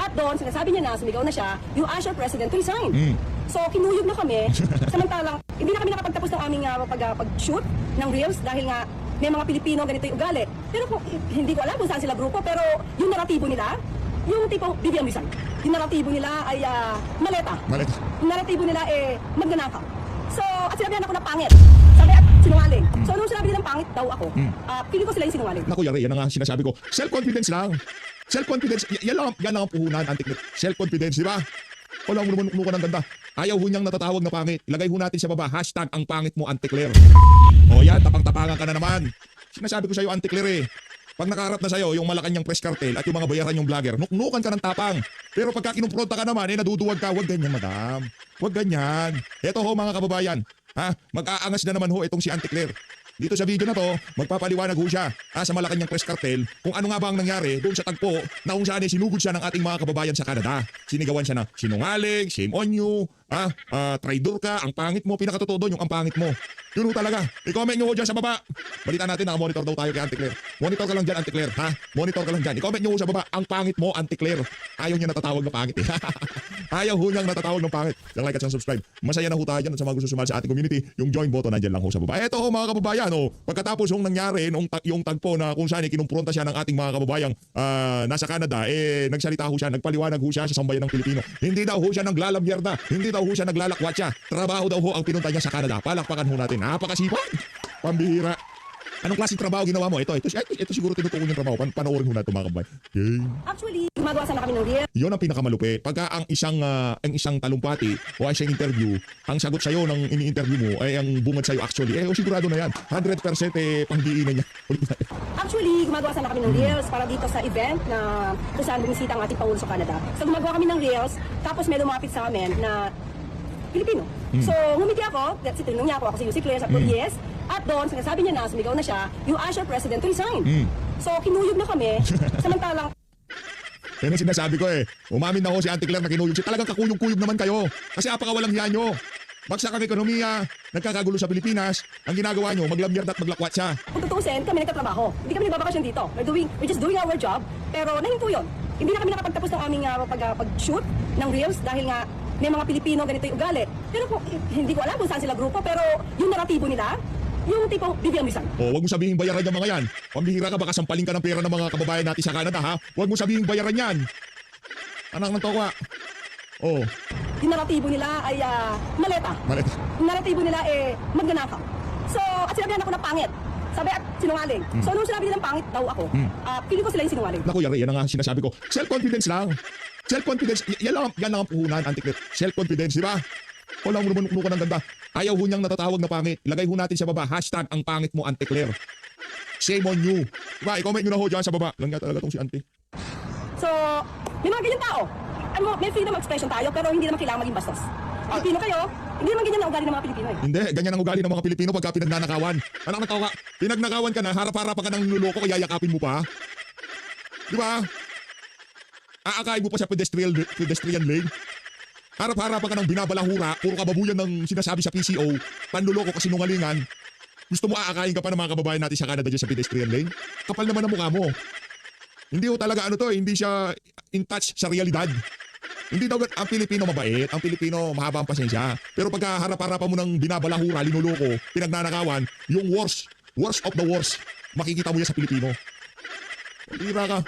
At doon, sinasabi niya na, sumigaw na siya, you ask your president to resign. So, kinuyog na kami. Samantalang, hindi na kami nakapagtapos ng aming pag-shoot ng reels dahil nga may mga Pilipino ganito yung ugali. Pero hindi ko alam kung saan sila grupo, pero yung naratibo nila, yung tipong BBM resign. Yung naratibo nila ay maleta. Yung naratibo nila magnanakaw. So, at sinabihan ako na pangit. Sabi at sinungaling. So, nung sinabi nilang pangit daw ako, feeling ko sila yung sinungaling. Naku, Yari, yan ang sinasabi ko. Self-confidence lang. Self-confidence, yan lang ang puhunan, antik-net. Self-confidence, di ba? Wala mo naman ng ganda. Ayaw ho niyang natatawag na pangit. Ilagay ho natin sa baba, hashtag ang pangit mo, Antikler. O yan, tapang-tapangan ka na naman. Sinasabi ko sa'yo, Antikler Pag nakaharap na sa'yo yung Malacanang press cartel at yung mga bayaran yung vlogger, nuknukan ka ng tapang. Pero pagka kinumpronta ka naman, naduduwag ka. Huwag ganyan, madam. Huwag ganyan. Eto ho mga kababayan. Mag-aangas na naman ho itong si Antikler. Dito sa video na to, magpapaliwanag ho siya sa Malacanang press cartel kung ano nga ba ang nangyari doon sa tagpo na kung saan sinugod siya ng ating mga kababayan sa Canada. Sinigawan siya na sinungaling, shame on you, traidor ka, ang pangit mo, pinakatotoo doon yung ang pangit mo. Yun ho talaga. I-comment nyo ho dyan sa baba. Balita natin, naka-monitor daw tayo kay Antikler. Monitor ka lang dyan, Antikler. Monitor ka lang dyan. I-comment nyo ho sa baba, ang pangit mo, Antikler. Ayaw niya natatawag na pangit Ayaw ho niyang natatawag ng pangit. Like at subscribe. Masaya na ho tayo dyan at sa mga gusto sumali sa ating community. Yung join button nandyan lang ho sa baba. Eto ho mga kababayan. Pagkatapos yung nangyari, yung tagpo na kung saan kinumpronta siya ng ating mga kababayang nasa Canada, nagsalita ho siya, nagpaliwanag ho siya sa sambayan ng Pilipino. Hindi daw ho siya naglalamyerda. Hindi daw ho siya naglalakwatsa. Trabaho daw ho ang pinunta niya sa Canada. Palakpakan ho natin. Napakasipag. Pambihira. Anong klaseng trabaho ginawa mo? Ito siguro tinutukoy yung trabaho. Panoorin mo na ito mga kabay. Okay. Actually, gumagawa sana kami ng reels. Yun ang pinakamalupi. Pagka ang isang talumpati o isang interview, ang sagot sa'yo ng ini-interview mo ay ang bungad sa'yo actually. Sigurado na yan. 100% pangdiinan niya. Actually, gumagawa sana kami ng reels para dito sa event na kung saan bumisita ang ating Pangulo sa Canada. So gumagawa kami ng reels, tapos may lumapit sa amin na Pilipino. So ngumiti ako, tinanong niya ako si Yussi Claire, sabi ko yes. At doon, sinasabi niya na, sumigaw na siya, you ask your president to resign. So kinuyog na kami, samantalang Yan ang sinasabi ko Umamin na ho si Antikler na kinuyog siya. Talagang kakuyog-kuyog naman kayo. Kasi apakawalang hiya nyo. Bagsak ang ekonomiya, nagkakagulo sa Pilipinas. Ang ginagawa nyo, maglamyard at maglakwat siya. kung tutuusin, kami nagtatrabaho. Hindi kami nagbabakasyon dito. We're just doing our job, pero nahinto yun. Hindi na kami nakapagtapos ng aming pag-shoot ng reels dahil nga may mga Pilipino ganito yung ugali. Pero hindi ko alam kung saan sila grupo, pero yung naratibo nila, yung tipong BBM resign. Wag mo sabihin bayaran yung mga yan. Pambihira ka, baka sampalin ka ng pera ng mga kababayan natin sa Canada Wag mo sabihin bayaran yan. Anak ng tokwa. Yung naratibo nila ay maleta. Yung naratibo nila magnanakaw. So, at sinabihan ako na pangit. Sabi at sinungaling. So, nung sinabi nilang pangit daw ako, feeling ko sila yung sinungaling. Naku, Yari, yan ang sinasabi ko. Self-confidence lang. Self-confidence, yan lang ang puhunan, Antiklet. Self-confidence, di ba? Wala mo naman nuknukan ng ganda. Ayaw ho niyang natatawag na pangit. Ilagay ho natin sa baba, hashtag ang pangit mo, Antikler. Shame on you. Diba, i-comment nyo na ho dyan sa baba. Langga talaga tong si Antik. So, may mga ganyan tao. May freedom of expression tayo, pero hindi naman kailangan maging bastos. Pilipino kayo, hindi naman ganyan ang ugali ng mga Pilipino Hindi, ganyan ang ugali ng mga Pilipino pagka pinagnanakawan. Anak ng tawka, pinagnakawan ka na, harap-harapan ka ng niloloko, kaya yakapin mo pa. Di ba? Aakain mo pa sa pedestrian lane. Harap-harapan ka ng binabalahura, puro kababuyan ng sinasabi sa PCO, panluloko kasi nungalingan. Gusto mo aakain ka pa ng mga kababayan natin sa Canada dyan sa pedestrian lane? Kapal naman ang mukha mo. Hindi ho talaga hindi siya in touch sa realidad. Hindi daw ang Pilipino mabait, ang Pilipino mahaba ang pasensya. Pero pagka harap-harapan mo ng binabalahura, linuloko, pinagnanakawan, yung worst of the worst, makikita mo yan sa Pilipino. Hira ka.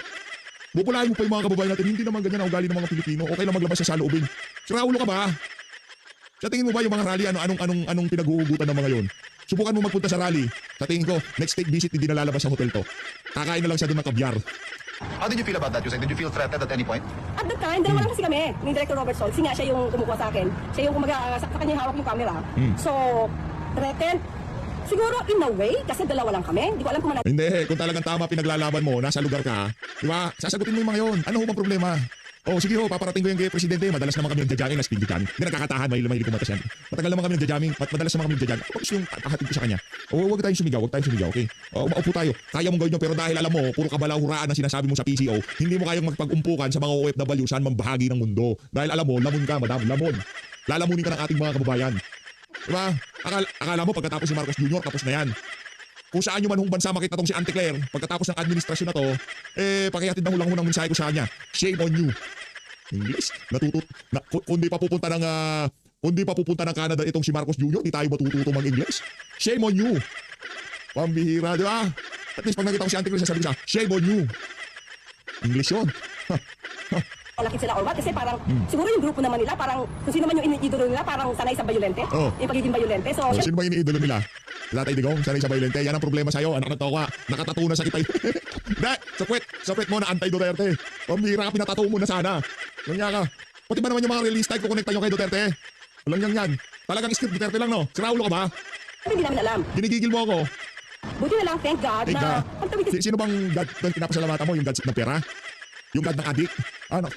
Bupulahin mo pa yung mga kababayan natin, hindi naman ganyan ang ugali ng mga Pilipino. Okay lang maglabas sa saloobin. Siraulo ka ba? Sa tingin mo ba yung mga rally, anong pinag-uugutan ng mga yon? Subukan mo magpunta sa rally. Sa tingin ko, next state visit hindi na lalabas sa hotel to. Kakain na lang siya doon ng kabyar. How did you feel about that, Yusek? Did you feel threatened at any point? At that time, dalawa lang kasi kami. Ni Director Robert Sol, siya yung kumukuha sa akin. Siya yung sa kanya hawak yung camera. So, threatened. Siguro in a way, kasi dalawa lang kami. Hindi ko alam kung Hindi, kung talagang tama pinaglalaban mo, nasa lugar ka, di ba? Sasagutin mo yung mga yon. Ano ho bang problema? Sige ho, paparating ko yung kay Presidente. Madalas naman kami nagja-jamming, speed jamming. Hindi nakakatahan, mahilig kumatas yan. Matagal naman kami nagja-jamming, madalas naman kami nagja-jamming. Ako gusto yung pahatid ko sa kanya. Huwag tayong sumigaw, okay? Maupo tayo. Kaya mong gawin yun, pero dahil alam mo, puro kabalahuraan ang sinasabi mo sa PCO, hindi mo kayang magpag-umpukan sa mga OFW saan mang bahagi ng mundo. Dahil alam mo, lamon ka, madam, lamon. Lalamunin ka ng ating mga kababayan. Diba? Akala mo pagkatapos si Marcos Jr., tapos na yan. Kung saan yung manhong bansa makita tong si Antikler, pagkatapos ng administrasyon na to, pakihatid na lang ng mensahe ko sa kanya. Shame on you. English. Kundi pa pupunta ng Canada itong si Marcos Jr., di tayo matututo mag-English. Shame on you. Pambihira, di ba? At least pag nakita ko si Auntie Claire, sasabihin siya, shame on you. English yun. Malakit sila or what? Kasi parang, siguro yung grupo naman nila, parang, kung sino man yung iniidolo nila, parang sanay sa violente. Oh. Yung pagiging violente. So, Sino ba iniidolo nila? Tatay Digong, sanay sa violente. Yan ang problema sa'yo. Anak ng toka. Nakatato na sa kitay. Hindi, sapwet mo na anti-Duterte. Pambihira ka, pinatato mo na sana. Ganyan ka. Pati ba naman yung mga release type kukonekta nyo kay Duterte? Walang yan. Talagang script Duterte lang, no? Si Raulo ka ba? hindi namin alam. Ginigigil mo ako. Buti na lang, thank God, Thank na God. pagtawid kasi Sino bang God doon pinapasalamatan mo? Yung God ng pera? Yung God ng adik? Ano?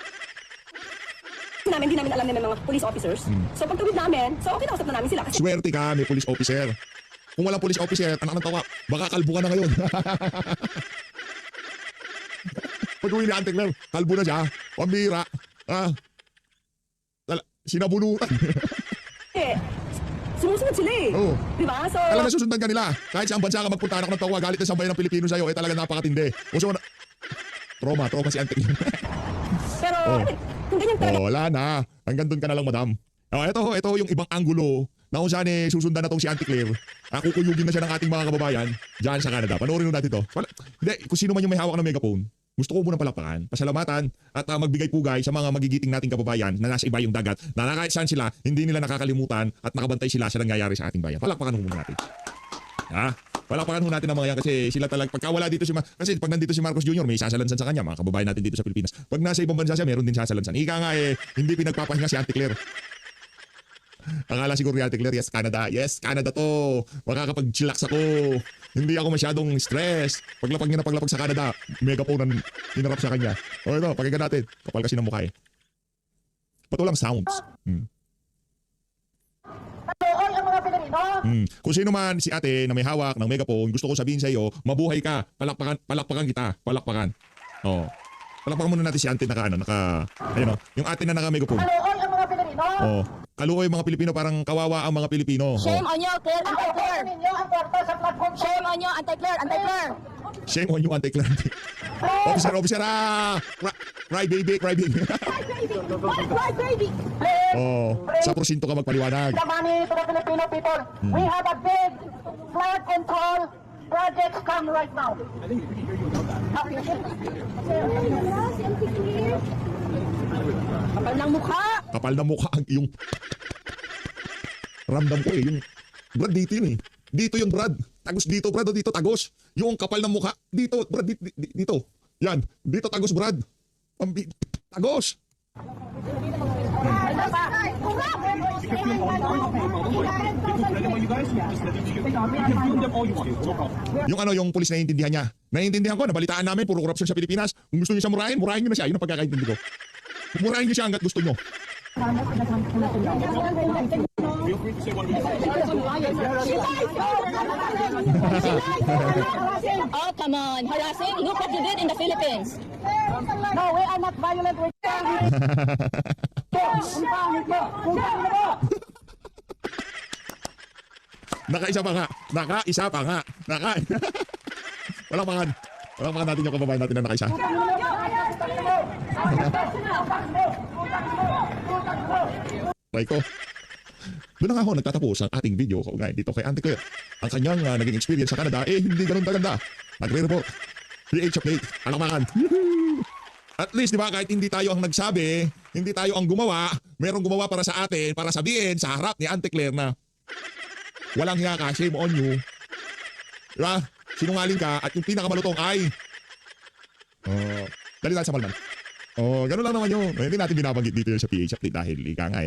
namin, hindi namin alam na may mga police officers. So pagtawid namin, so kinausap na namin sila. Kasi Swerte ka, may police officer. Kung walang police officer, anak ng tawa, baka kalbo ka na ngayon. Pag-uwi ni Auntie Claire, kalbo na siya. Pambira. Sinabunutan. sumusunod sila eh. Oo. Diba? So, Talaga susundan ka nila. Kahit sa bansa ka magpunta anak ng tawa, galit na sambayan ng Pilipino sa'yo, eh talaga napakatindi. Gusto mo na... Trauma si Auntie Claire. pero, Oh. I mean, kung ganyan talaga, Wala na. Hanggang doon ka na lang, madam. Ito yung ibang anggulo na kung saan susundan na tong si Auntie Claire. Kukuyugin na siya ng ating mga kababayan dyan sa Canada. Panoorin mo natin to. Hindi, kung sino man yung may hawak ng megaphone, gusto ko munang palakpakan, pasalamatan at magbigay pugay sa mga magigiting nating kababayan na nasa iba yung dagat na kahit saan sila, hindi nila nakakalimutan at nakabantay sila sa nangyayari sa ating bayan. Palakpakan mo muna natin. Palakpakan mo natin ang mga yan kasi sila talaga, pagka wala dito kasi pag nandito si Marcos Jr., may sasalansan sa kanya, mga kababayan natin dito sa Pilipinas. Pag nasa ibang bansa siya, meron din sasalansan. Ika nga hindi pinagpapahinga si Auntie Claire. Akala siguro ni Auntie Claire, yes, Canada to. Makakapag-chillax ako. Hindi ako masyadong stress. Paglapag niya na paglapag sa Canada, megaphone ang hinarap sa kanya. O ito, pakinggan natin. Kapal kasi ng mukha eh. Ba't walang sounds? Kung sino man si ate na may hawak ng megaphone, gusto ko sabihin sa iyo, mabuhay ka. Palakpakan kita. Palakpakan. Oh. Palakpakan muna natin si ate ayun, yung ate na naka-megaphone. Oh. Kaluoy mga Pilipino, parang kawawa ang mga Pilipino. Shame on you, Claire, anti-Claire. Shame on you, anti-Claire, anti-Claire. Shame on you, Auntie Claire. Officer, cry baby. Right, baby. Oh, sa porsinto ka magpaliwanag. The money to the Filipino people. We have a big flood control project come right now. kapal ng mukha. Kapal na mukha ang iyong... Ramdam ko yung... Brad, dito yun eh. Dito yung Brad. Tagos dito, Brad. O dito, tagos. Yung kapal na mukha. Dito, Brad. Dito. Yan. Dito, tagos, Brad. Tagos. Yung pulis na naiintindihan niya. Naiintindihan ko, nabalitaan namin, puro korupsyon sa Pilipinas. Kung gusto niyo siya murahin niyo na siya. Yun ang pagkakaintindi ko. Murahin niyo siya hanggat gusto niyo. Oh, come on. Harassing? Look what you did in the Philippines. No, we are not violent. We're Nakaisa pa nga. Walang pangan natin yung kababayan natin na nakaisa. Ko. Doon na nga ako nagtatapos ang ating video ngayon dito kay Auntie Claire. Ang kanyang naging experience sa Canada, hindi ganun kaganda. Nagre-report. PH update. Alamakan. At least, di ba, kahit hindi tayo ang nagsabi, hindi tayo ang gumawa, merong gumawa para sa atin, para sabihin sa harap ni Auntie Claire na walang hiya ka, shame on you. Di ba? Sinungaling ka at yung pinakamalutong ay dali lang sa malman. Ganun lang naman yun. Hindi natin binabanggit dito yun sa PH update dahil ika nga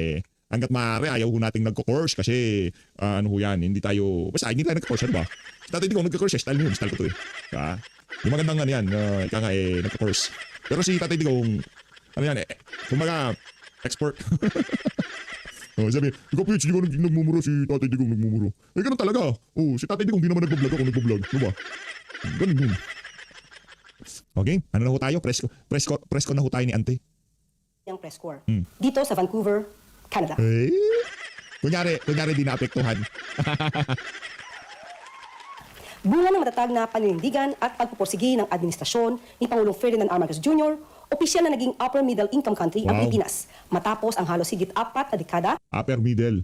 hanggat maaari ayaw ho nating nagko-course kasi hindi tayo nagko-course, diba? Dati hindi ko nagko-course, style mo yun, style ko to eh. Diba? Yung magandang yan, ika nga nagko-course. Pero si Tatay Digong, kumbaga, expert. Sabi, ikaw PH, di ko nagmumuro si Tatay Digong nagmumuro. Ganun talaga. Si Tatay Digong di naman nagbablog ako nagbablog. Diba? Ganun yun. Okay, ano na ho tayo? Press ko na ho tayo ni Ante. Yung press corps. Dito sa Vancouver, Canada. Kunyari di naapektuhan. Bunga ng matatag na paninindigan at pagpupursigi ng administrasyon ni Pangulong Ferdinand R. Marcos Jr. Opisyal na naging upper middle income country ang Wow. Pilipinas matapos ang halos higit 4 na dekada Upper middle.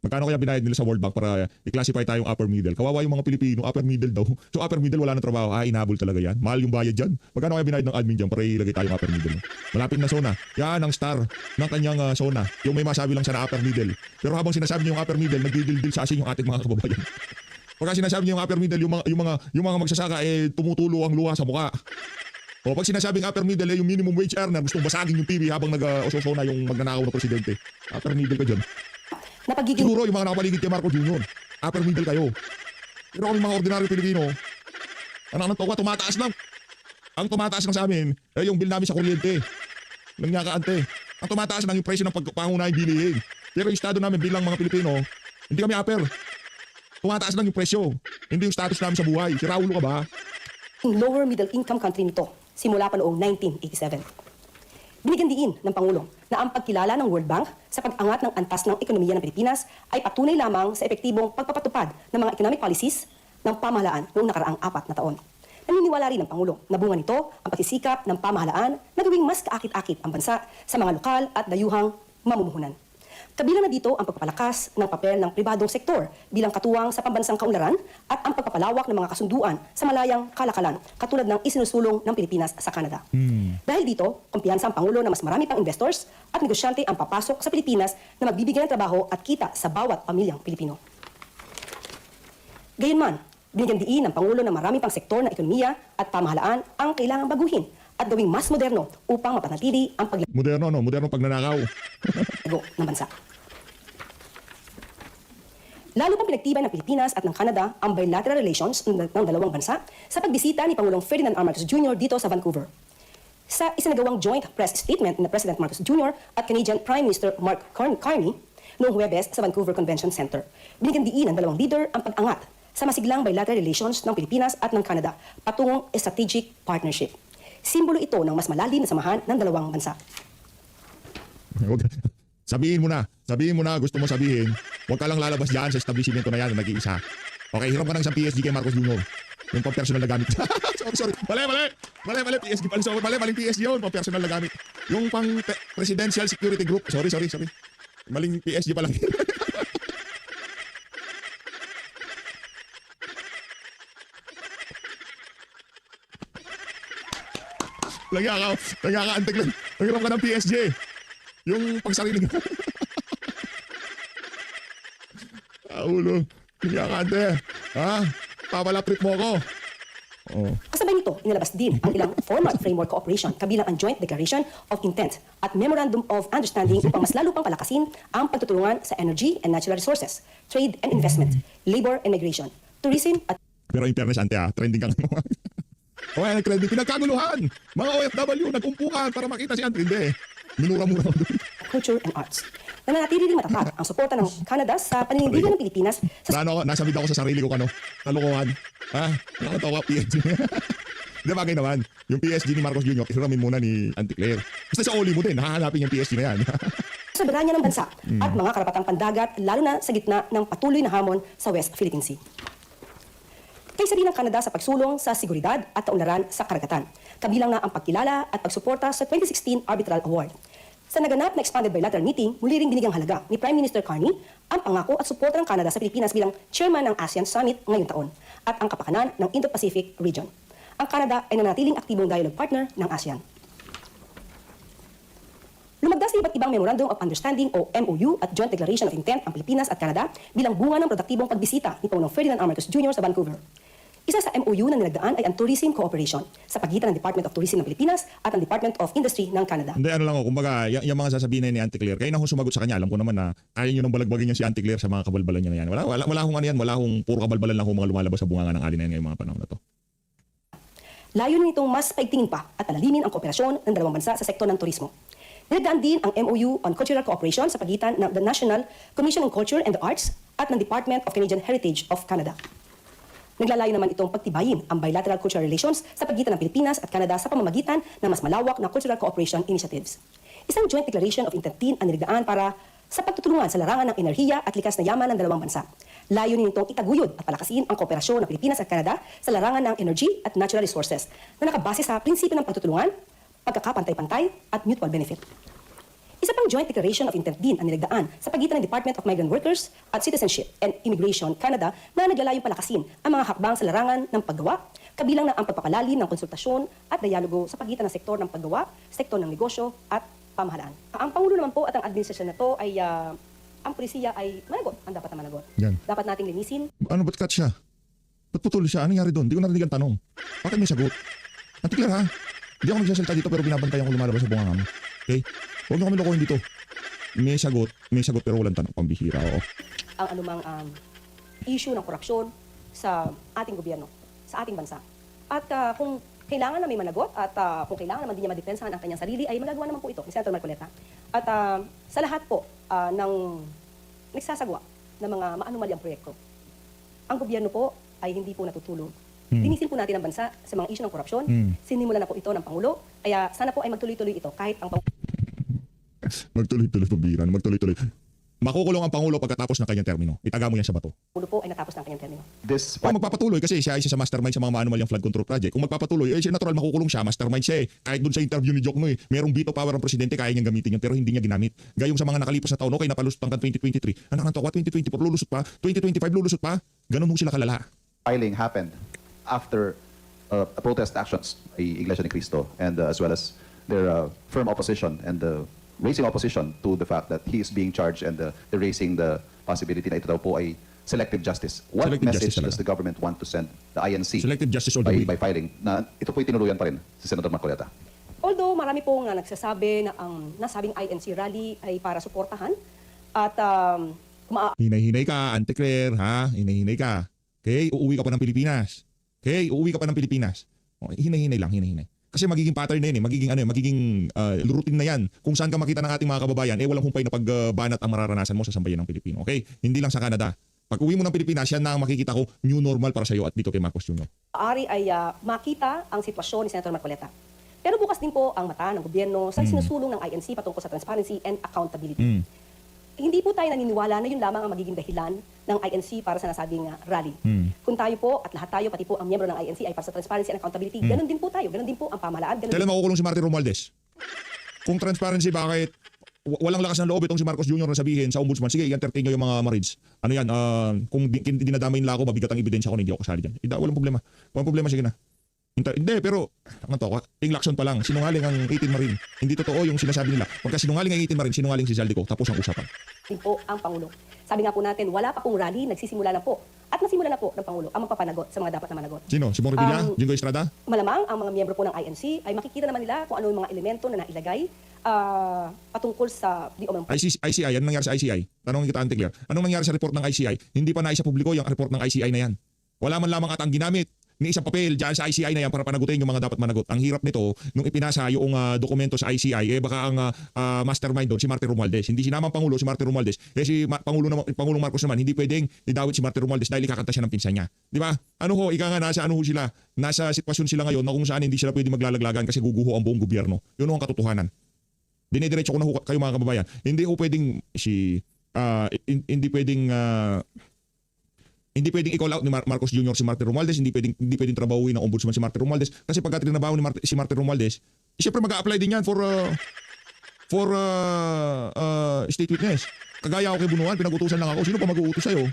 Magkano kaya binayad nila sa World Bank para i-classify tayong upper middle? Kawawa yung mga Pilipino, upper middle daw. So upper middle, wala na trabaho. Inabol talaga yan. Mahal yung bayad dyan. Magkano kaya binayad ng admin dyan para ilagay tayong upper middle? Malapit na zona. Yan ang star ng kanyang zona. Yung may masabi lang siya na upper middle. Pero habang sinasabi niya yung upper middle, nagdidildil sa asin yung ating mga kababayan. Pagka sinasabi niya yung upper middle, yung mga magsasaka tumutulo ang luha sa mukha. O pag sinasabing upper middle, yung minimum wage earner, gustong basagin yung TV habang nag-ososona yung magnanakaw na presidente. Upper middle ka dyan. na pagiging Siguro yung mga nakapaligid kay Marcos Jr. Upper middle kayo. Pero kami mga ordinaryo Pilipino, ang tumataas lang. Ang tumataas lang sa amin, yung bill namin sa kuryente. Nangyakaante. Ang tumataas lang yung presyo ng pangunahing bilihin. Pero yung estado namin bilang mga Pilipino, hindi kami upper. Tumataas lang yung presyo. Hindi yung status namin sa buhay. Si Raulo ka ba? lower middle income country nito simula pa noong 1987. Binigyan diin ng Pangulong na ang pagkilala ng World Bank sa pag-angat ng antas ng ekonomiya ng Pilipinas ay patunay lamang sa epektibong pagpapatupad ng mga economic policies ng pamahalaan noong nakaraang 4 na taon. Naniniwala rin ng Pangulo na bunga nito ang pagsisikap ng pamahalaan na gawing mas kaakit-akit ang bansa sa mga lokal at dayuhang mamumuhunan. Kabilang na dito ang pagpapalakas ng papel ng pribadong sektor bilang katuwang sa pambansang kaunlaran at ang pagpapalawak ng mga kasunduan sa malayang kalakalan katulad ng isinusulong ng Pilipinas sa Canada. Dahil dito, kumpiyansa ang Pangulo na mas marami pang investors at negosyante ang papasok sa Pilipinas na magbibigay ng trabaho at kita sa bawat pamilyang Pilipino. Gayunman, binigyan diin ng Pangulo na marami pang sektor ng ekonomiya at pamahalaan ang kailangang baguhin at gawing mas moderno upang mapanatili ang Moderno, no? Moderno pagnanakaw. paglago ng bansa. Lalo pang pinagtibay ng Pilipinas at ng Canada ang bilateral relations ng dalawang bansa sa pagbisita ni Pangulong Ferdinand R. Marcos Jr. dito sa Vancouver. Sa isinagawang joint press statement ni President Marcos Jr. at Canadian Prime Minister Mark Carney noong Huwebes sa Vancouver Convention Center, binigyan diin ng dalawang leader ang pag-angat sa masiglang bilateral relations ng Pilipinas at ng Canada patungong strategic partnership. Simbolo ito ng mas malalim na samahan ng dalawang bansa. Sabihin mo na, gusto mo sabihin, huwag ka lang lalabas dyan sa establishmento na yan na nag-iisa. Okay, hiram ka ng isang PSG kay Marcos Jr. Yung pang-personal na gamit. sorry, mali, PSG pala. So, maling PSG yun, pang-personal na gamit. Yung pang-presidential security group. Sorry. Maling PSG pa lang. Nagkakaantig lang. Naghiram ka ng PSG. Yung pagsarili ka. Ulo. Nagkakaante. Ha? Papalaprit mo ako. Oh. Kasabay nito, inilabas din ang ilang formal framework cooperation kabilang ang Joint Declaration of Intent at Memorandum of Understanding upang mas lalo pang palakasin ang pagtutulungan sa energy and natural resources, trade and investment, labor and migration, tourism at Pero in fairness, ante trending ka nga. O kaya nag-trending. Pinagkaguluhan. Mga OFW, nagkumpukan para makita si Ante. Hindi. Minura-mura ako doon. culture and arts. Nananatili rin matatag ang suporta ng Canada sa paninindigan ng Pilipinas sa Nasamid ako sa sarili ko kalukuhan. Ha? Nakatawa PSG. Hindi bagay naman. Yung PSG ni Marcos Jr. isuramin muna ni Auntie Claire. Basta sa oli mo din. Hahanapin yung PSG na yan. soberanya ng bansa at mga karapatang pandagat lalo na sa gitna ng patuloy na hamon sa West Philippine Sea. Kaysa rin ng Canada sa pagsulong sa seguridad at kaunlaran sa karagatan, kabilang na ang pagkilala at pagsuporta sa 2016 Arbitral Award. Sa naganap na expanded bilateral meeting, muli ring binigyang halaga ni Prime Minister Carney ang pangako at suporta ng Canada sa Pilipinas bilang chairman ng ASEAN Summit ngayong taon at ang kapakanan ng Indo-Pacific region. Ang Canada ay nanatiling aktibong dialogue partner ng ASEAN. Lumagdas sa iba't ibang Memorandum of Understanding o MOU at Joint Declaration of Intent ang Pilipinas at Canada bilang bunga ng produktibong pagbisita ni Pangulong Ferdinand R. Marcos Jr. sa Vancouver. Isa sa MOU na nilagdaan ay ang tourism cooperation sa pagitan ng Department of Tourism ng Pilipinas at ang Department of Industry ng Canada. Hindi, ano lang ako, kumbaga, yung mga sasabihin na ni Auntie Claire, kayo na akong sumagot sa kanya, alam ko naman na ayaw nyo nang balagbagin niya si Auntie Claire sa mga kabalbalan niya na yan. Wala akong ano yan, wala akong puro kabalbalan lang akong mga lumalabas sa bunganga ng alin na yan ngayong mga panahon na to. Layunin nitong mas paigtingin pa at palalimin ang kooperasyon ng dalawang bansa sa sektor ng turismo. Nilagdaan din ang MOU on Cultural Cooperation sa pagitan ng the National Commission on Culture and the Arts at ng Department of Canadian Heritage of Canada. Naglalayo naman itong pagtibayin ang bilateral cultural relations sa pagitan ng Pilipinas at Canada sa pamamagitan ng mas malawak na cultural cooperation initiatives. Isang joint declaration of intent din ang niligdaan para sa pagtutulungan sa larangan ng enerhiya at likas na yaman ng dalawang bansa. Layunin nitong itaguyod at palakasin ang kooperasyon ng Pilipinas at Canada sa larangan ng energy at natural resources na nakabase sa prinsipyo ng pagtutulungan, pagkakapantay-pantay at mutual benefit. Isa pang joint declaration of intent din ang nilagdaan sa pagitan ng Department of Migrant Workers at Citizenship and Immigration Canada na naglalayong palakasin ang mga hakbang sa larangan ng paggawa, kabilang na ang pagpapalalim ng konsultasyon at dialogo sa pagitan ng sektor ng paggawa, sektor ng negosyo at pamahalaan. Ang Pangulo naman po at ang administrasyon na to ay ang polisiya ay managot ang dapat na managot. Yan. Dapat nating linisin. Ano, ba't cut siya? Ba't putol siya? Ano nangyari doon? Di ko narinig ang tanong. Bakit may sagot? Antikler ha? Hindi ako magsasalita dito pero binabantayan ko lumalabas sa bunganga mo. Okay? Huwag na kami lokohin dito. May sagot pero walang tanong. Pambihira, oo. Ang anumang issue ng korupsyon sa ating gobyerno, sa ating bansa. At kung kailangan na may managot at kung kailangan naman din niya madepensahan ang kanyang sarili, ay magagawa naman po ito ni Senator Marcoleta. At sa lahat po ng nagsasagawa ng mga maanumalyang proyekto, ang gobyerno po ay hindi po natutulog. Linisin po natin ang bansa sa mga issue ng korupsyon. Sinimulan na po ito ng Pangulo. Kaya sana po ay magtuloy-tuloy ito kahit ang Magtuloy-tuloy, pabira. Magtuloy-tuloy. Makukulong ang Pangulo pagkatapos ng kanyang termino. Itaga mo yan sa bato. Pangulo po ay natapos ng kanyang termino. This Kung magpapatuloy kasi siya ay isa sa mastermind sa mga maanumalyang flood control project. Kung magpapatuloy, siya natural makukulong siya. Mastermind siya eh. Kahit dun sa interview ni Jokno eh. Merong veto power ang presidente, kaya niyang gamitin yun pero hindi niya ginamit. Gayong sa mga nakalipas na taon, okay, napalusot hanggang 2023. Ano kanto, 2024 lulusot pa, 2025 lulusot pa. Ganun ho sila kalala. filing happened after protest actions by Iglesia ni Cristo and as well as their firm opposition and raising opposition to the fact that he is being charged and they're raising the possibility na ito daw po ay selective justice. What Selective message justice does talaga. the government want to send the INC Selective justice all the way. by filing na ito po tinuluyan pa rin si Senator Marcoleta? Although marami po nga nagsasabi na ang nasabing INC rally ay para suportahan at Hinay-hinay ka, Antikler, ha? Hinay-hinay ka. Okay? Uuwi ka pa ng Pilipinas. Okay? Uuwi ka pa ng Pilipinas. Okay, hinay-hinay lang, hinay-hinay. Kasi magiging pattern na yun eh, magiging routine na yan. Kung saan ka makita ng ating mga kababayan, walang humpay na pagbanat ang mararanasan mo sa sambayan ng Pilipino. Okay? Hindi lang sa Canada. Pag uwi mo ng Pilipinas, yan na ang makikita ko new normal para sa iyo at dito kay Marcos Jr. maaari ay makita ang sitwasyon ni Senator Marcoleta. Pero bukas din po ang mata ng gobyerno sa sinusulong ng INC patungkol sa transparency and accountability. Hindi po tayo naniniwala na yun lamang ang magiging dahilan ng INC para sa nasabing rally. Kung tayo po at lahat tayo, pati po ang miyembro ng INC ay para sa transparency and accountability, ganun din po tayo, ganun din po ang pamahalaan. Ganun Kailan makukulong si Martin Romualdez? Kung transparency, bakit walang lakas ng loob itong si Marcos Jr. na sabihin sa ombudsman, sige, i-entertain nyo yung mga Marines. Ano yan, kung dinadamay nila ako, mabigat ang ebidensya ko na hindi ako kasali dyan. Walang problema. Walang problema, sige na. Hindi, pero, ano to, inglaksyon pa lang, sinungaling ang 18 Marine. Hindi totoo yung sinasabi nila. Pagka sinungaling ang 18 Marine, sinungaling si Zaldico, tapos ang usapan. din po ang Pangulo. Sabi nga po natin, wala pa pong rally, nagsisimula na po. At nasimula na po ng Pangulo ang magpapanagot sa mga dapat na managot. Sino? Si Bong Revilla? Jingo Estrada? Malamang ang mga miyembro po ng INC ay makikita naman nila kung ano yung mga elemento na nailagay patungkol sa di umang ICI, ano nangyari sa ICI? Tanong kita, Antikler. Anong nangyari sa report ng ICI? Hindi pa naisa publiko yung report ng ICI na yan. Wala man lamang at ang ginamit ni isang papel dyan sa ICI na yan para panagutin yung mga dapat managot. Ang hirap nito, nung ipinasa yung dokumento sa ICI, baka ang mastermind doon, si Martin Romualdez. Hindi sinama ang Pangulo, si Martin Romualdez. Pangulong Marcos naman, hindi pwedeng idawit si Martin Romualdez dahil ikakanta siya ng pinsan niya. Di ba? Ano ho, ika nga nasa ano ho sila, nasa sitwasyon sila ngayon na kung saan hindi sila pwede maglalaglagan kasi guguho ang buong gobyerno. Yun ho ang katotohanan. Dinidiretso ko na ho kayo mga kababayan. Hindi ho pwedeng hindi pwedeng i-call out ni Marcos Jr. si Martin Romualdez, hindi pwedeng trabahuin ng ombudsman si Martin Romualdez kasi pagka trinabaho ni si Martin Romualdez, siyempre mag-a-apply din yan for state witness. Kagaya ako kay Bunuan, pinag-utusan lang ako. Sino pa mag-uutos sa'yo?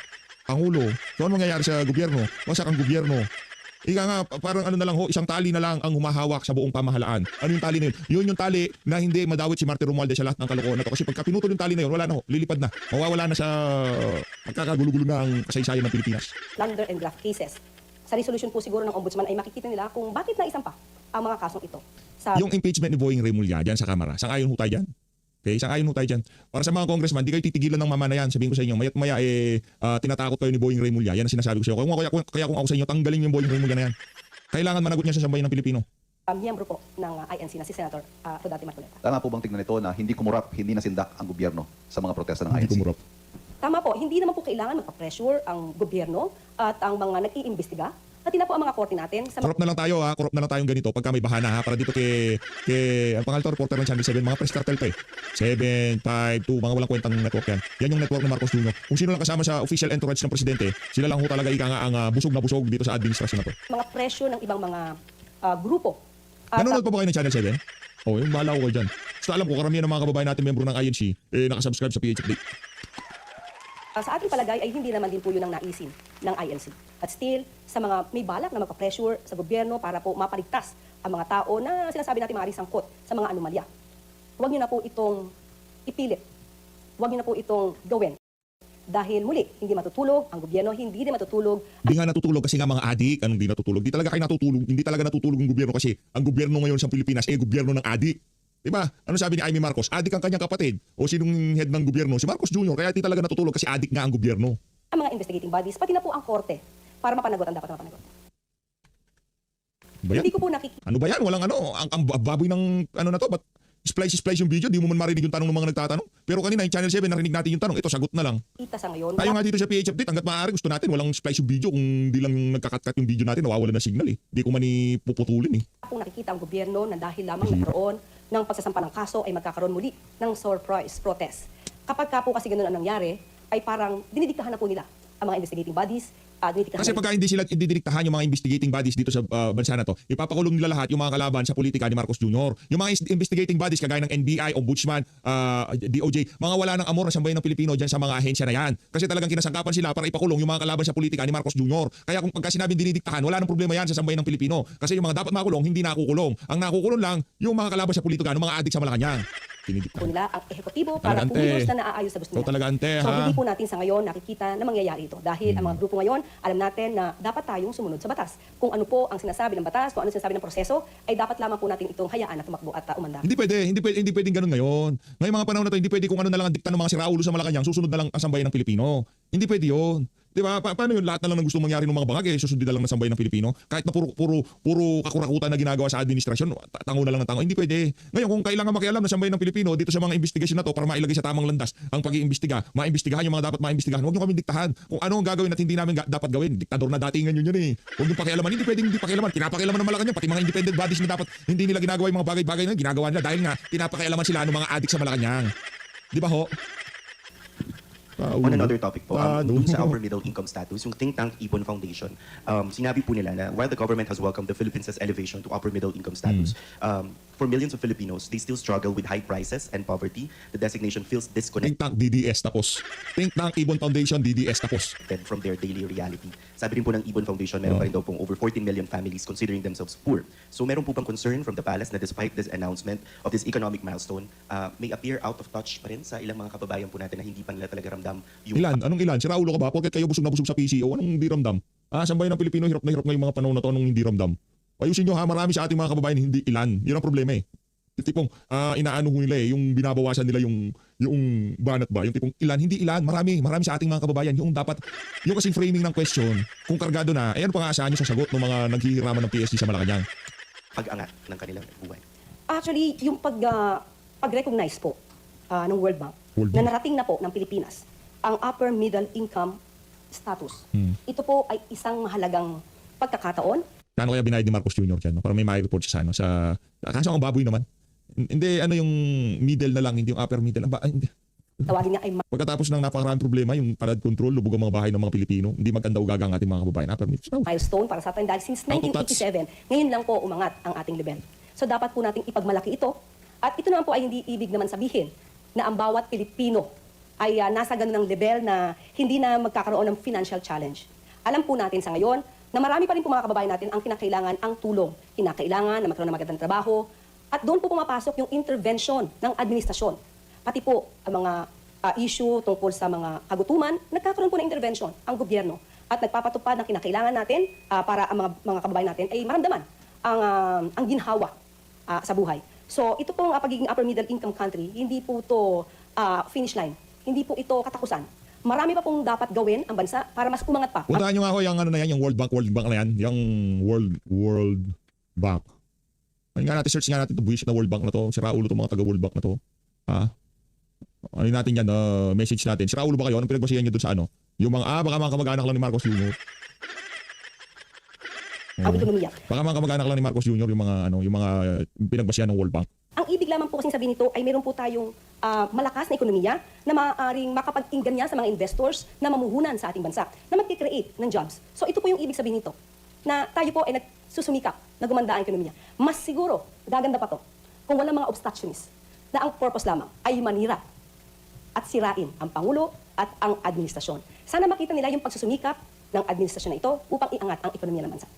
Pangulo. So ano mangyayari sa gobyerno? Wasak ang gobyerno. Ika nga, parang ano na lang ho, isang tali na lang ang humahawak sa buong pamahalaan. Ano yung tali na yun? Yun yung tali na hindi madawit si Martin Romualdez sa lahat ng kalokohan na to. Kasi pagka pinutol yung tali na yun, wala na ho, lilipad na. Mawawala na sa magkakagulo-gulo na ang kasaysayan ng Pilipinas. plunder and graft cases. Sa resolution po siguro ng ombudsman ay makikita nila kung bakit naisampa ang mga kasong ito. Sa Yung impeachment ni Boying Remulla dyan sa Kamara, sang-ayon ho tayo dyan. Okay, sang-ayon ho tayo dyan. Para sa mga congressman, di kayo titigilan ng mama na yan. Sabihin ko sa inyo, maya't maya tinatakot kayo ni Boying Remulla. Yan ang sinasabi ko sa inyo. Kaya kung ako sa inyo, tanggalin yung Boying Remulla na yan. Kailangan managot niya sa sambayan ng Pilipino. miyembro po ng INC na si Senator Rodate Marcoleta. Tama po bang tingnan ito na hindi kumurap, hindi nasindak ang gobyerno sa mga protesta ng Hindi INC? kumurap. Tama po, hindi naman po kailangan magpa-pressure ang gobyerno at ang mga nag-iimbestiga Pati na po ang mga korte natin sa Korop na lang tayo ha, korop na lang tayong ganito pagka may bahana ha, para dito kay ang pangalan to, reporter ng Channel 7, mga press cartel pa eh. 752, mga walang kwentang network yan. Yan yung network ng Marcos Jr. Kung sino lang kasama sa official entourage ng presidente, sila lang ho talaga ika nga ang busog na busog dito sa administrasyon na to. mga presyo ng ibang mga grupo. At Nanonood pa ba kayo ng Channel 7? Oh, yung bahala ko kayo dyan. Basta alam ko, karamihan ng mga kababayan natin, membro ng INC, nakasubscribe sa PH Update. sa ating palagay ay hindi naman din po yun ang naisin ng INC. At still, sa mga may balak na magpa-pressure sa gobyerno para po mapaligtas ang mga tao na sinasabi natin mga sangkot sa mga anomalya. Huwag niyo na po itong ipilit. Huwag niyo na po itong gawin. Dahil muli, hindi matutulog ang gobyerno, hindi din matutulog. Hindi nga natutulog kasi nga mga adik, anong di natutulog? Di talaga kayo natutulog, hindi talaga natutulog yung gobyerno kasi ang gobyerno ngayon sa Pilipinas gobyerno ng adik. Diba? Ano sabi ni Amy Marcos? Adik ang kanyang kapatid. O sinong head ng gobyerno? Si Marcos Jr. Kaya di talaga natutulog kasi adik nga ang gobyerno. Ang mga investigating bodies, pati na po ang korte, para mapanagot ang dapat mapanagot. Ba yan? Hindi ko po nakikita Ano ba yan? Walang ano. Ang baboy ng ano na to. Ba't splice yung video? Di mo man marinig yung tanong ng mga nagtatanong. Pero kanina yung Channel 7, narinig natin yung tanong. Ito, sagot na lang. sa ngayon. Tayo nga dito sa PH Update, hanggat maaari gusto natin walang splice yung video. Kung di lang yung nagkakat-cut yung video natin, nawawala na signal eh. Di ko man ipuputulin eh. Kung nakikita ang gobyerno na dahil lamang nagkaroon ng pagsasampa ng kaso ay magkakaroon muli ng surprise protest. Kapag ka po kasi ganun ang nangyari, ay parang dinidiktahan na po nila ang mga investigating bodies. Dinidiktahan Kasi na pagka hindi sila ididiktahan yung mga investigating bodies dito sa bansa na to, ipapakulong nila lahat yung mga kalaban sa politika ni Marcos Jr. Yung mga investigating bodies kagaya ng NBI, Ombudsman, DOJ, mga wala ng amor na sambayan ng Pilipino dyan sa mga ahensya na yan. Kasi talagang kinasangkapan sila para ipakulong yung mga kalaban sa politika ni Marcos Jr. Kaya kung pagka sinabing dinidiktahan, wala nang problema yan sa sambayan ng Pilipino. Kasi yung mga dapat makulong, hindi nakukulong. Ang nakukulong lang yung mga kalaban sa politika, ng mga adik sa Malacanang. po Dinidiktahan. nila ang ehekutibo para Talaga, pumilos ante. na naayos sa gusto So nila. talaga ante So ha. hindi po natin sa ngayon nakikita na mangyayari ito. Dahil ang mga grupo ngayon, alam natin na dapat tayong sumunod sa batas. Kung ano po ang sinasabi ng batas, kung ano sinasabi ng proseso, ay dapat lamang po natin itong hayaan na tumakbo at umandar. Hindi pwedeng ganun ngayon. Ngayong mga panahon na to, hindi pwede kung ano na lang ang dikta ng mga siraulo sa Malacanang, susunod na lang ang sambayan ng Pilipino. Hindi pwede yun. Di ba? Paano yun? Lahat na lang ng gusto mangyari ng mga bangag, susundin na lang ng sambayan ng Pilipino. Kahit na puro kakurakutan na ginagawa sa administrasyon, tango na lang ng tango. Hindi pwede. Ngayon, kung kailangan makialam ng sambayan ng Pilipino dito sa mga investigasyon na to para mailagay sa tamang landas ang pag-iimbestiga, maimbestigahan yung mga dapat maimbestigahan. Huwag nyo kami diktahan. Kung ano ang gagawin at hindi namin dapat gawin. Diktador na datingan yun yan eh. Huwag nyo pakialaman. Hindi pwedeng hindi pakialaman. Pinapakialaman ng Malacanang. Pati mga independent bodies na dapat hindi nila ginagawa yung mga bagay-bagay na ginagawa nila dahil nga pinapakialaman sila ng mga adik sa Malacanang. Di ba ho? On another topic po, Paano? dun sa upper middle income status, yung think tank Ipon Foundation, sinabi po nila na while the government has welcomed the Philippines' elevation to upper middle income status, for millions of Filipinos, they still struggle with high prices and poverty. The designation feels disconnected Think Tank DDS tapos. Think Tank Ibon Foundation DDS tapos. from their daily reality. Sabi rin po ng Ibon Foundation, meron pa rin daw pong over 14 million families considering themselves poor. So meron po bang concern from the palace na despite this announcement of this economic milestone, may appear out of touch pa rin sa ilang mga kababayan po natin na hindi pa nila talaga ramdam yung Ilan? Anong ilan? Si Raulo ka ba? Porket kayo busog na busog sa PCO, anong hindi ramdam? Sambayan ng Pilipino, hirap na hirap ngayong mga panahon na to, anong hindi ramdam? Ayusin nyo ha, marami sa ating mga kababayan hindi ilan. Yun ang problema eh. Yung tipong inaano ho nila eh, yung binabawasan nila yung banat ba? Yung tipong ilan, hindi ilan, marami sa ating mga kababayan. Yung dapat, yung kasing framing ng question, kung kargado na, ano pa nga asahan nyo sa sagot ng mga naghihiraman ng PSG sa Malacanang? pag-angat ng kanilang buhay. Actually, yung pag-recognize po ng World Bank na narating na po ng Pilipinas ang upper middle income status. Ito po ay isang mahalagang pagkakataon. Ano kaya binayad ni Marcos Jr. dyan? No? Para may report siya sa kaso ang baboy naman. Hindi, ano yung middle na lang, hindi yung upper middle. Hindi. Tawagin niya ay Pagkatapos ng napakaraming problema, yung flood control, lubog ang mga bahay ng mga Pilipino, hindi maganda ugaga ang ating mga kababayan. Upper middle. milestone para sa atin dahil since 1987, ngayon lang po umangat ang ating level. So dapat po nating ipagmalaki ito. At ito naman po ay hindi ibig naman sabihin na ang bawat Pilipino ay nasa ganun ng level na hindi na magkakaroon ng financial challenge. Alam po natin sa ngayon na marami pa rin po mga kababayan natin ang kinakailangan ang tulong. Kinakailangan na magkaroon ng magandang trabaho. At doon po pumapasok yung intervention ng administrasyon. Pati po ang mga issue tungkol sa mga kagutuman, nagkakaroon po ng intervention ang gobyerno at nagpapatupad ng kinakailangan natin para ang mga kababayan natin ay maramdaman ang ginhawa sa buhay. So ito pong pagiging upper middle income country, hindi po ito finish line. Hindi po ito katakusan. Marami pa pong dapat gawin ang bansa para mas umangat pa. Puntahan nyo nga ako yung ano na yan, yung World Bank na yan, yung World Bank. Ayun nga natin, search nga natin ito, buwisit na World Bank na to. Si Raulo itong mga taga World Bank na to. Ano natin yan, message natin. Si Raulo ba kayo? Anong pinagbasihan nyo dun sa ano? Yung mga, baka mga kamag-anak lang ni Marcos Jr. ang ekonomiya. Baka mga kamag-anak lang ni Marcos Jr. yung mga pinagbasihan ng World Bank. Ang ibig lamang po kasing sabihin nito ay meron po tayong malakas na ekonomiya na maaaring makapag-inggan sa mga investors na mamuhunan sa ating bansa, na mag-create ng jobs. So ito po yung ibig sabihin nito, na tayo po ay nagsusumikap na gumanda ang ekonomiya. Mas siguro, gaganda pa to, kung walang mga obstructionists, na ang purpose lamang ay manira at sirain ang Pangulo at ang administrasyon. Sana makita nila yung pagsusumikap ng administrasyon na ito upang iangat ang ekonomiya ng bansa.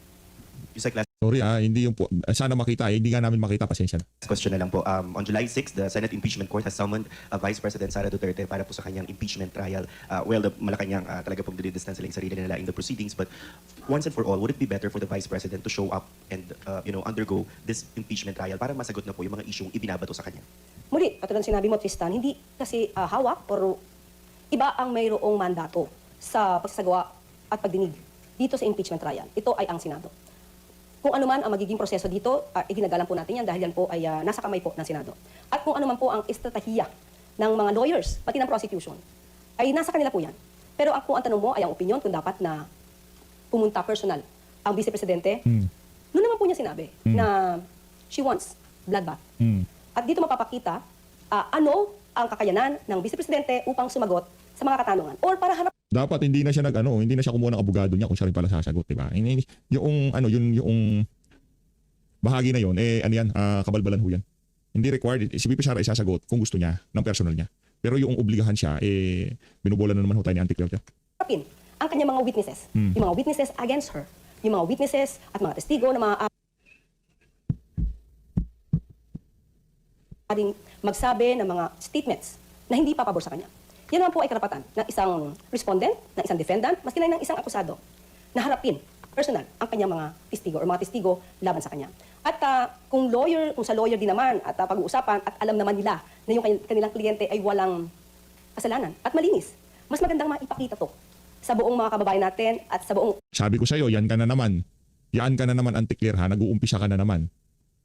Yusek, last Sorry hindi yung sana makita, hindi nga namin makita, pasensya na. question na lang po. On July 6, the Senate Impeachment Court has summoned Vice President Sara Duterte para po sa kanyang impeachment trial. The Malacanang talaga pong dinidistan sila yung sarili nila in the proceedings. But once and for all, would it be better for the Vice President to show up and undergo this impeachment trial para masagot na po yung mga isyong ibinabato sa kanya? Muli, katulad ng sinabi mo, Tristan, hindi kasi hawak or iba ang mayroong mandato sa pagsasagawa at pagdinig dito sa impeachment trial. Ito ay ang Senado. Kung ano man ang magiging proseso dito, iginagalang po natin yan dahil yan po ay nasa kamay po ng Senado. At kung ano man po ang estratehiya ng mga lawyers, pati ng prosecution, ay nasa kanila po yan. Pero kung ang tanong mo ay ang opinion kung dapat na pumunta personal ang Vice Presidente, noon naman po niya sinabi na she wants bloodbath. At dito mapapakita ano ang kakayanan ng Vice Presidente upang sumagot sa mga katanungan or para harap Dapat hindi na siya hindi na siya kumuha ng abogado niya kung siya rin pala sasagot, di ba? Yung bahagi na yon kabalbalan ho yan. Hindi required, si VP Sara ay sasagot kung gusto niya ng personal niya. Pero yung obligahan siya binubola na naman ho tayo ni Anti-Claire. harapin ang kanyang mga witnesses. Yung mga witnesses against her. Yung mga witnesses at mga testigo na maaaring magsabi ng mga statements na hindi papabor sa kanya. Yan naman po ay karapatan ng isang respondent, ng isang defendant, maski na ng isang akusado, na harapin personal ang kanyang mga testigo or mga testigo laban sa kanya. At kung sa lawyer din naman at pag-uusapan at alam naman nila na yung kanilang kliyente ay walang kasalanan at malinis, mas magandang maipakita to sa buong mga kababayan natin at sa buong Sabi ko sa'yo, yan ka na naman. Yan ka na naman, Anti-Claire, ha? Nag-uumpisa ka na naman.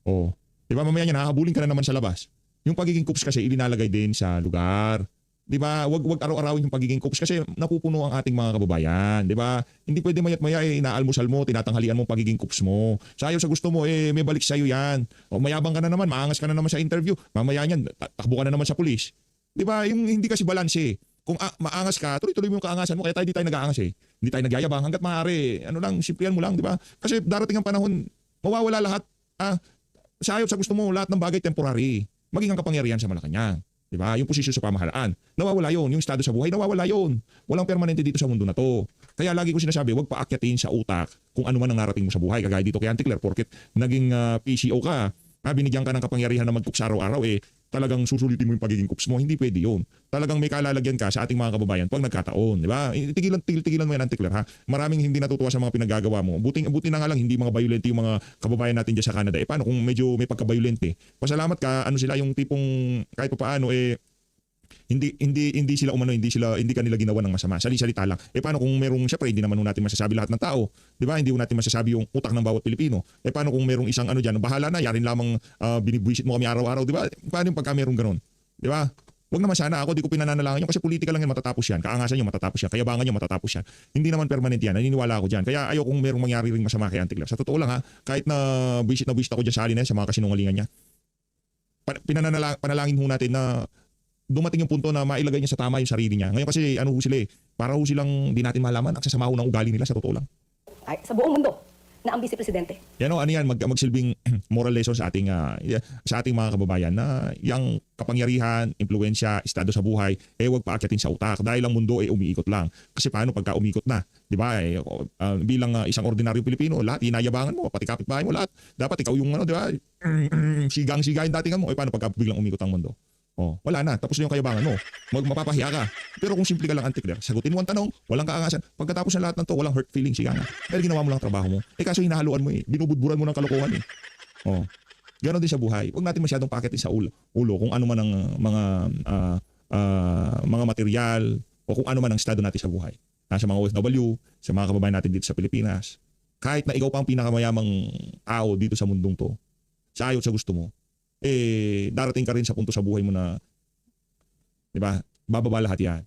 Oh. Di ba mamaya niya, nakakabulin ka na naman sa labas. Yung pagiging coops kasi, ilinalagay din sa lugar. Di ba? Wag araw-arawin yung pagiging coops kasi napupuno ang ating mga kababayan. Di ba? Hindi pwede mayat-maya inaalmusal mo, tinatanghalian mo pagiging coops mo. Sayo sa gusto mo, may balik sa'yo yan. O mayabang ka na naman, maangas ka na naman sa interview. Mamaya niyan, takbo ka na naman sa pulis. Di ba? Yung hindi kasi balanse. Kung maangas ka, tuloy-tuloy mo yung kaangasan mo. Kaya tayo di tayo nag-aangas Hindi tayo nagyayabang hanggat maaari. Simplihan mo lang, di ba? Kasi darating ang panahon, mawawala lahat. Sayop sa gusto mo, lahat ng bagay temporary. Maging ang kapangyarihan sa Malacanang. Di ba? Yung posisyon sa pamahalaan. Nawawala yon. Yung estado sa buhay, nawawala yon. Walang permanente dito sa mundo na to. Kaya lagi ko sinasabi, huwag paakyatin sa utak kung ano man ang narating mo sa buhay. Kagaya dito kay Anti-Claire, porket naging PCO ka, binigyan ka ng kapangyarihan na mag-cooks araw-araw, talagang susulitin mo yung pagiging cooks mo. Hindi pwede yun. Talagang may kalalagyan ka sa ating mga kababayan pag nagkataon. Di ba? Tigilan mo yan, Anti-Claire, ha? Maraming hindi natutuwa sa mga pinagagawa mo. Buti na nga lang, hindi mga violente yung mga kababayan natin dyan sa Canada. Paano kung medyo may pagka-violente? Pasalamat ka, sila yung tipong kahit pa paano, hindi sila hindi kanila ginawa ng masama. Salita lang. Paano kung merong, syempre hindi naman natin masasabi lahat ng tao. 'Di ba? Hindi natin masasabi yung utak ng bawat Pilipino. Paano kung merong isang diyan, bahala na, yarin lamang binibwisit mo kami araw-araw, 'di ba? Paano yung pagka merong ganun? 'Di ba? Wag naman sana ako, di ko pinananalangan yun kasi politika lang yan, matatapos yan. Kaangasan nyo, matatapos yan. Kayabangan nyo, matatapos yan. Hindi naman permanent yan. Naniniwala ako dyan. Kaya ayaw kung merong mangyari ring masama kay Anti-Claire. Sa totoo lang ha, kahit na visit ako dyan sa alin sa mga kasinungalingan niya. Panalangin ho natin na dumating yung punto na mailagay niya sa tama yung sarili niya. Ngayon kasi para silang di natin malaman, nagsasama ng ugali nila sa totoo lang. ay, sa buong mundo na ang Vice Presidente. Magsilbing moral lesson sa ating mga kababayan na yung kapangyarihan, impluwensya, estado sa buhay, wag paakyatin sa utak dahil ang mundo umiikot lang. Kasi paano pagka umikot na, 'di ba? Bilang isang ordinaryong Pilipino, lahat inayabangan mo, pati kapitbahay mo lahat. Dapat ikaw yung 'di ba? Sigang-sigain datingan mo, paano pagka biglang umikot ang mundo? Wala na. Tapos na yung kayabangan mo. Mapapahiya ka. Pero kung simple ka lang, Anti-Claire, sagutin mo ang tanong, walang kaangasan. Pagkatapos ng lahat ng to, walang hurt feelings, siya nga. Dahil ginawa mo lang trabaho mo. Kaso hinahaluan mo binubudburan mo ng kalokohan Ganon din sa buhay. Huwag natin masyadong paketin sa ulo kung ano man ang mga material o kung ano man ang estado natin sa buhay. Sa mga OFW, sa mga kababayan natin dito sa Pilipinas. Kahit na ikaw pa ang pinakamayamang tao dito sa mundong to, sa ayaw sa gusto mo, darating ka rin sa punto sa buhay mo na, di ba, bababa lahat yan.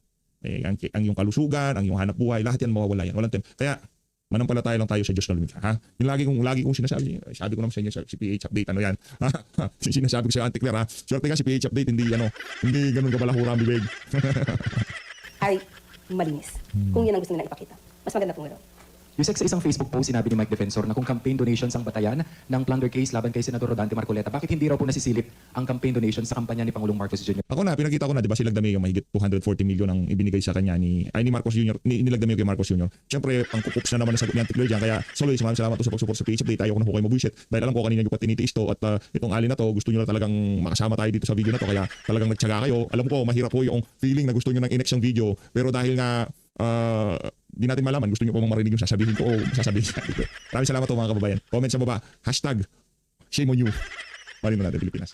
Ang iyong kalusugan, ang iyong hanap buhay, lahat yan mawawala yan. Walang Kaya, Manampalataya lang tayo sa Diyos na lumikha. Ha? Yung lagi kong sinasabi, sabi ko naman sa inyo si PH Update, ano yan? Sinasabi ko sa Auntie Claire, ha? Swerte nga si PH Update, hindi ganun kabalahura ang bibig. Ay malinis. Kung yun ang gusto nila ipakita. Mas maganda po gano'n. Yusek, sa isang Facebook post, sinabi ni Mike Defensor na kung campaign donations ang batayan ng plunder case laban kay Senador Rodante Marcoleta, bakit hindi raw po nasisilip ang campaign donations sa kampanya ni Pangulong Marcos Jr.? Ako na, pinakita ko na, di ba, si Lagdameo, mahigit 240 million ang ibinigay sa kanya ni Marcos Jr., ni Lagdameo kay Marcos Jr. Siyempre, ang kukups na naman na sagot ni Auntie Claire dyan, kaya Soloy, maraming salamat sa pag-support sa PH Update. Ayaw ko na po kayo mabuisit dahil alam ko kanina nyo pa tinitiis to at itong ali na to, gusto nyo na talagang makasama tayo dito sa video na to, kaya talagang nagtyaga kayo. Alam ko, mahirap po yung feeling na gusto nyo ng inex yung video, pero dahil nga di natin malaman, gusto nyo pa bang marinig yung sasabihin ko o sasabihin siya. Maraming salamat po mga kababayan. Comment sa baba, #ShameOnYou. Marin mo natin Pilipinas.